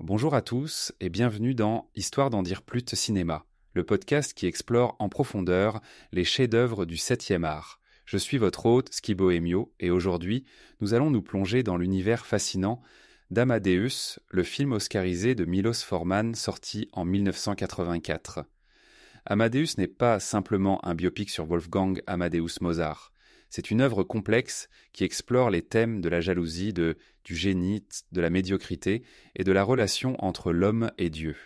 Bonjour à tous et bienvenue dans Histoire d'en dire plus cinéma, le podcast qui explore en profondeur les chefs-d'œuvre du 7e art. Je suis votre hôte, Skibo Emio, et aujourd'hui, nous allons nous plonger dans l'univers fascinant d'Amadeus, le film oscarisé de Milos Forman sorti en 1984. Amadeus n'est pas simplement un biopic sur Wolfgang Amadeus Mozart. C'est une œuvre complexe qui explore les thèmes de la jalousie, du génie, de la médiocrité et de la relation entre l'homme et Dieu.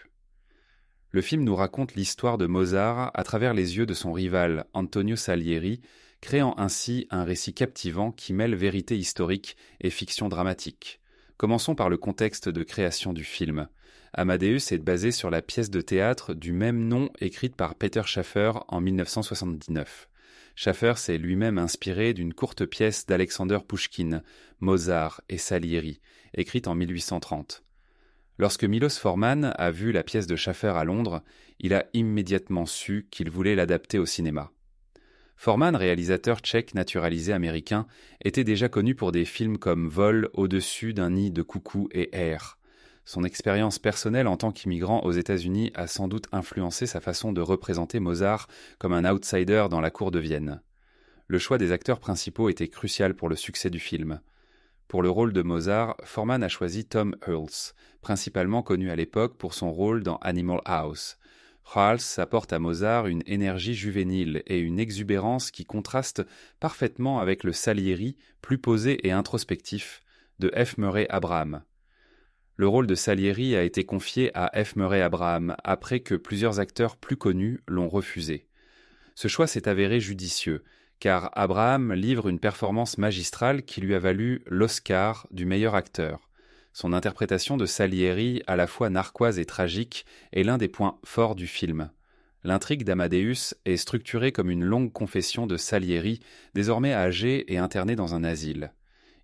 Le film nous raconte l'histoire de Mozart à travers les yeux de son rival Antonio Salieri, créant ainsi un récit captivant qui mêle vérité historique et fiction dramatique. Commençons par le contexte de création du film. Amadeus est basé sur la pièce de théâtre du même nom écrite par Peter Shaffer en 1979. Shaffer s'est lui-même inspiré d'une courte pièce d'Alexander Pouchkine, Mozart et Salieri, écrite en 1830. Lorsque Milos Forman a vu la pièce de Shaffer à Londres, il a immédiatement su qu'il voulait l'adapter au cinéma. Forman, réalisateur tchèque naturalisé américain, était déjà connu pour des films comme Vol au-dessus d'un nid de coucou et Air. Son expérience personnelle en tant qu'immigrant aux États-Unis a sans doute influencé sa façon de représenter Mozart comme un outsider dans la cour de Vienne. Le choix des acteurs principaux était crucial pour le succès du film. Pour le rôle de Mozart, Forman a choisi Tom Hulce, principalement connu à l'époque pour son rôle dans Animal House. Hulce apporte à Mozart une énergie juvénile et une exubérance qui contrastent parfaitement avec le Salieri plus posé et introspectif de F. Murray Abraham. Le rôle de Salieri a été confié à F. Murray Abraham après que plusieurs acteurs plus connus l'ont refusé. Ce choix s'est avéré judicieux, car Abraham livre une performance magistrale qui lui a valu l'Oscar du meilleur acteur. Son interprétation de Salieri, à la fois narquoise et tragique, est l'un des points forts du film. L'intrigue d'Amadeus est structurée comme une longue confession de Salieri, désormais âgé et interné dans un asile.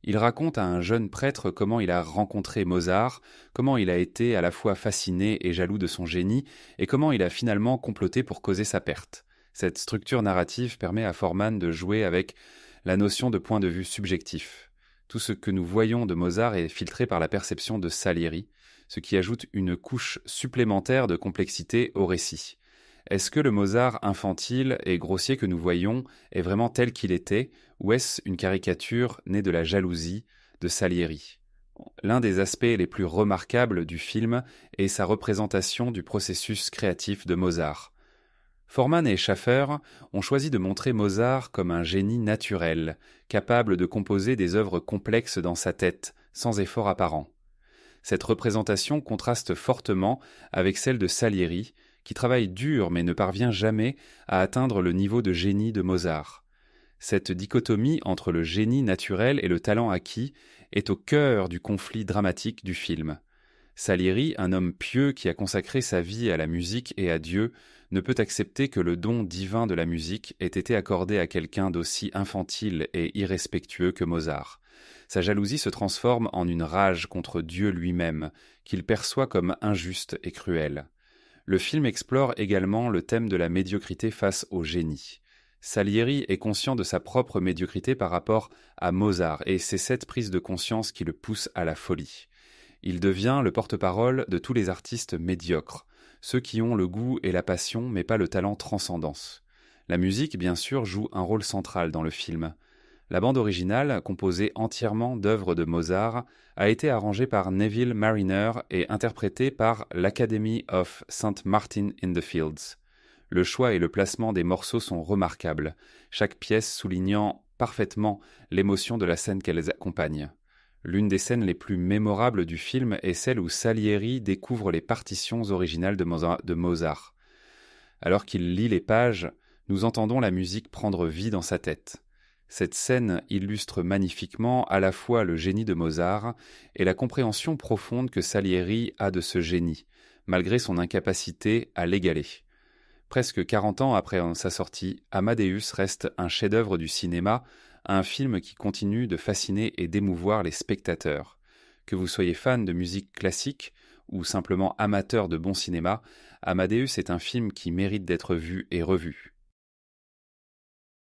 Il raconte à un jeune prêtre comment il a rencontré Mozart, comment il a été à la fois fasciné et jaloux de son génie, et comment il a finalement comploté pour causer sa perte. Cette structure narrative permet à Forman de jouer avec la notion de point de vue subjectif. Tout ce que nous voyons de Mozart est filtré par la perception de Salieri, ce qui ajoute une couche supplémentaire de complexité au récit. Est-ce que le Mozart infantile et grossier que nous voyons est vraiment tel qu'il était, ou est-ce une caricature née de la jalousie de Salieri ? L'un des aspects les plus remarquables du film est sa représentation du processus créatif de Mozart. Forman et Shaffer ont choisi de montrer Mozart comme un génie naturel, capable de composer des œuvres complexes dans sa tête, sans effort apparent. Cette représentation contraste fortement avec celle de Salieri, qui travaille dur mais ne parvient jamais à atteindre le niveau de génie de Mozart. Cette dichotomie entre le génie naturel et le talent acquis est au cœur du conflit dramatique du film. Salieri, un homme pieux qui a consacré sa vie à la musique et à Dieu, ne peut accepter que le don divin de la musique ait été accordé à quelqu'un d'aussi infantile et irrespectueux que Mozart. Sa jalousie se transforme en une rage contre Dieu lui-même, qu'il perçoit comme injuste et cruel. Le film explore également le thème de la médiocrité face au génie. Salieri est conscient de sa propre médiocrité par rapport à Mozart, et c'est cette prise de conscience qui le pousse à la folie. Il devient le porte-parole de tous les artistes médiocres, ceux qui ont le goût et la passion mais pas le talent transcendance. La musique, bien sûr, joue un rôle central dans le film. La bande originale, composée entièrement d'œuvres de Mozart, a été arrangée par Neville Marriner et interprétée par l'Academy of St. Martin in the Fields. Le choix et le placement des morceaux sont remarquables, chaque pièce soulignant parfaitement l'émotion de la scène qu'elles accompagnent. L'une des scènes les plus mémorables du film est celle où Salieri découvre les partitions originales de Mozart. Alors qu'il lit les pages, nous entendons la musique prendre vie dans sa tête. Cette scène illustre magnifiquement à la fois le génie de Mozart et la compréhension profonde que Salieri a de ce génie, malgré son incapacité à l'égaler. Presque 40 ans après sa sortie, Amadeus reste un chef-d'œuvre du cinéma, un film qui continue de fasciner et d'émouvoir les spectateurs. Que vous soyez fan de musique classique ou simplement amateur de bon cinéma, Amadeus est un film qui mérite d'être vu et revu.